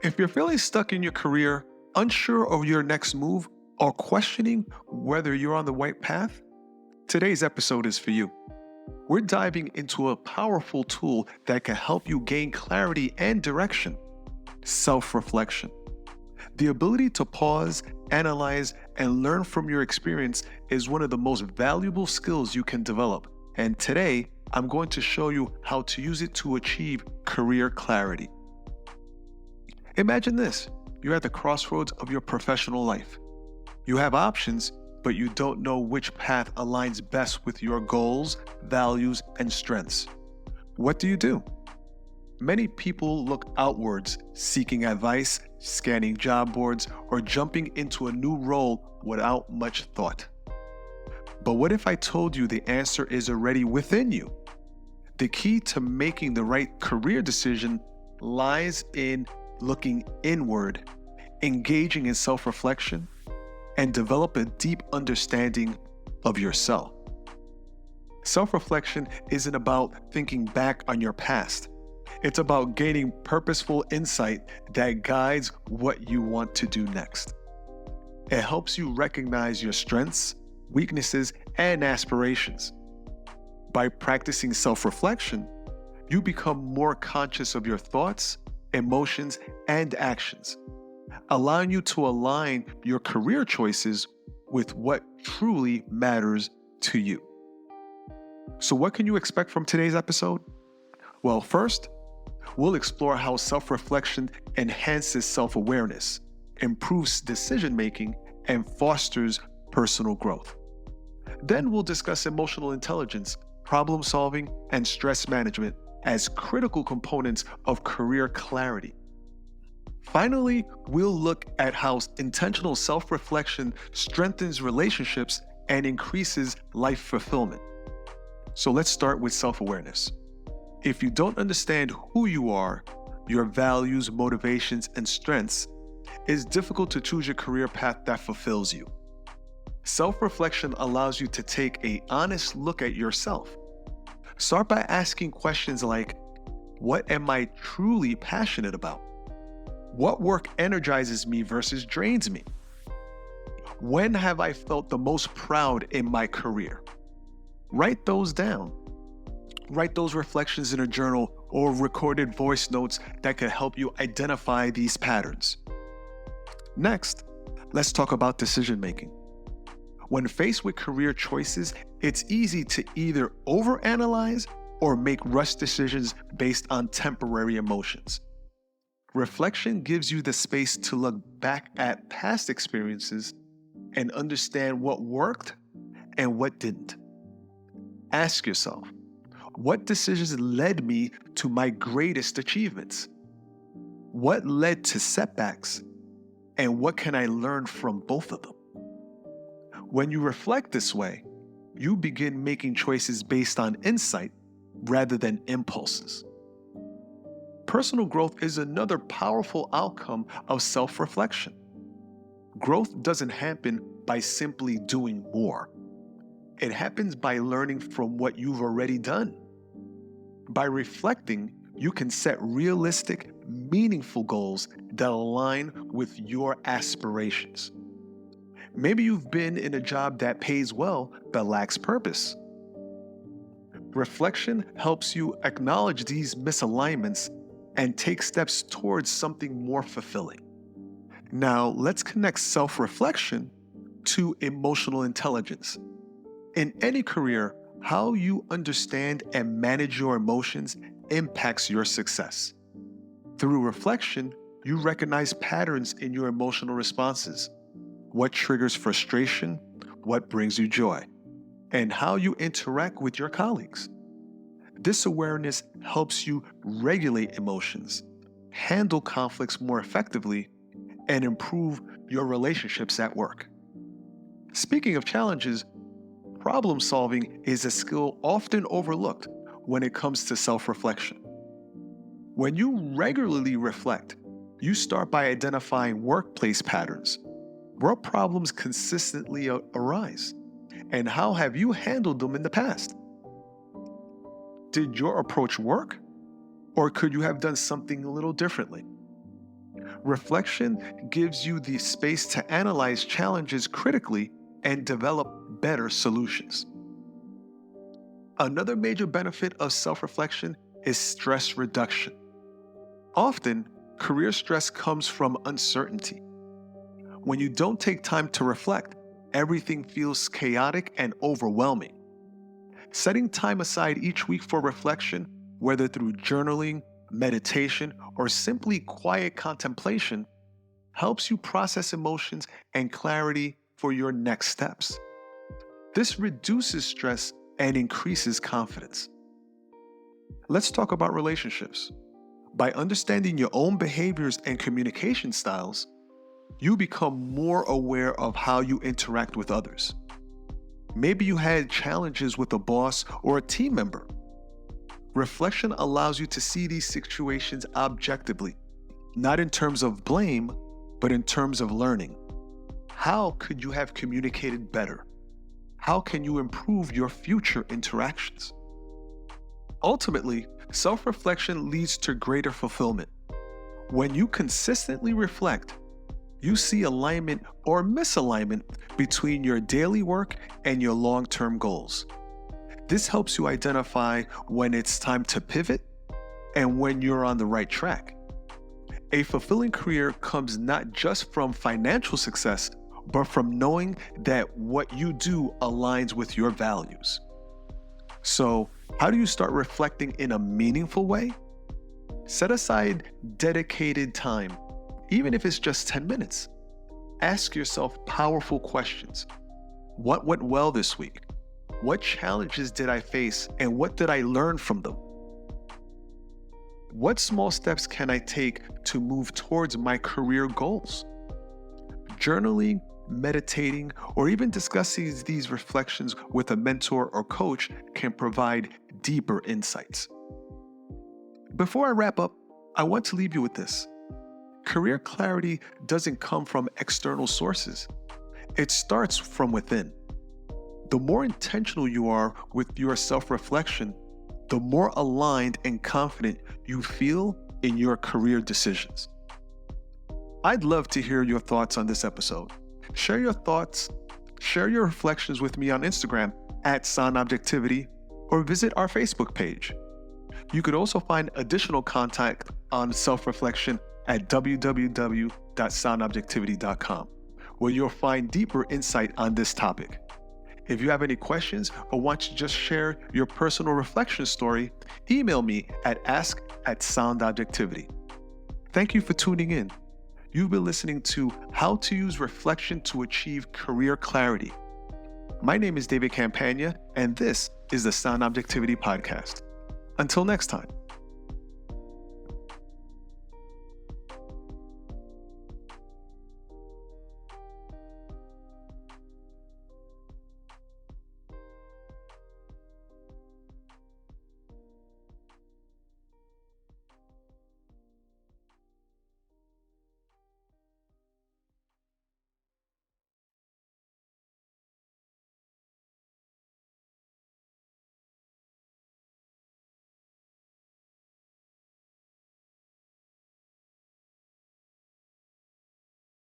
If you're feeling stuck in your career, unsure of your next move, or questioning whether you're on the right path, today's episode is for you. We're diving into a powerful tool that can help you gain clarity and direction: self-reflection. The ability to pause, analyze, and learn from your experience is one of the most valuable skills you can develop. And today, I'm going to show you how to use it to achieve career clarity. Imagine this: you're at the crossroads of your professional life. You have options, but you don't know which path aligns best with your goals, values, and strengths. What do? Many people look outwards, seeking advice, scanning job boards, or jumping into a new role without much thought. But what if I told you the answer is already within you? The key to making the right career decision lies in looking inward, engaging in self-reflection, and develop a deep understanding of yourself. Self-reflection isn't about thinking back on your past. It's about gaining purposeful insight that guides what you want to do next. It helps you recognize your strengths, weaknesses, and aspirations. By practicing self-reflection, you become more conscious of your thoughts, emotions, and actions, allowing you to align your career choices with what truly matters to you. So what can you expect from today's episode? Well, first, we'll explore how self-reflection enhances self-awareness, improves decision-making, and fosters personal growth. Then we'll discuss emotional intelligence, problem-solving, and stress management as critical components of career clarity. Finally, we'll look at how intentional self-reflection strengthens relationships and increases life fulfillment. So let's start with self-awareness. If you don't understand who you are, your values, motivations, and strengths, it's difficult to choose a career path that fulfills you. Self-reflection allows you to take an honest look at yourself. Start by asking questions like, what am I truly passionate about? What work energizes me versus drains me? When have I felt the most proud in my career? Write those down. Write those reflections in a journal or recorded voice notes that can help you identify these patterns. Next, let's talk about decision making. When faced with career choices, it's easy to either overanalyze or make rush decisions based on temporary emotions. Reflection gives you the space to look back at past experiences and understand what worked and what didn't. Ask yourself, what decisions led me to my greatest achievements? What led to setbacks? And what can I learn from both of them? When you reflect this way, you begin making choices based on insight rather than impulses. Personal growth is another powerful outcome of self-reflection. Growth doesn't happen by simply doing more. It happens by learning from what you've already done. By reflecting, you can set realistic, meaningful goals that align with your aspirations. Maybe you've been in a job that pays well but lacks purpose. Reflection helps you acknowledge these misalignments and take steps towards something more fulfilling. Now, let's connect self-reflection to emotional intelligence. In any career, how you understand and manage your emotions impacts your success. Through reflection, you recognize patterns in your emotional responses. What triggers frustration, what brings you joy, and how you interact with your colleagues. This awareness helps you regulate emotions, handle conflicts more effectively, and improve your relationships at work. Speaking of challenges, problem solving is a skill often overlooked when it comes to self-reflection. When you regularly reflect, you start by identifying workplace patterns. What problems consistently arise? And how have you handled them in the past? Did your approach work? Or could you have done something a little differently? Reflection gives you the space to analyze challenges critically and develop better solutions. Another major benefit of self-reflection is stress reduction. Often, career stress comes from uncertainty. When you don't take time to reflect, everything feels chaotic and overwhelming. Setting time aside each week for reflection, whether through journaling, meditation, or simply quiet contemplation, helps you process emotions and clarity for your next steps. This reduces stress and increases confidence. Let's talk about relationships. By understanding your own behaviors and communication styles, you become more aware of how you interact with others. Maybe you had challenges with a boss or a team member. Reflection allows you to see these situations objectively, not in terms of blame, but in terms of learning. How could you have communicated better? How can you improve your future interactions? Ultimately, self-reflection leads to greater fulfillment. When you consistently reflect, you see alignment or misalignment between your daily work and your long-term goals. This helps you identify when it's time to pivot and when you're on the right track. A fulfilling career comes not just from financial success, but from knowing that what you do aligns with your values. So, how do you start reflecting in a meaningful way? Set aside dedicated time, even if it's just 10 minutes. Ask yourself powerful questions. What went well this week? What challenges did I face and what did I learn from them? What small steps can I take to move towards my career goals? Journaling, meditating, or even discussing these reflections with a mentor or coach can provide deeper insights. Before I wrap up, I want to leave you with this. Career clarity doesn't come from external sources. It starts from within. The more intentional you are with your self-reflection, the more aligned and confident you feel in your career decisions. I'd love to hear your thoughts on this episode. Share your thoughts, share your reflections with me on Instagram @SoundObjectivity or visit our Facebook page. You could also find additional content on self-reflection at www.soundobjectivity.com, where you'll find deeper insight on this topic. If you have any questions or want to just share your personal reflection story, email me at ask@soundobjectivity. Thank you for tuning in. You've been listening to How to Use Reflection to Achieve Career Clarity. My name is David Campagna, and this is the Sound Objectivity Podcast. Until next time.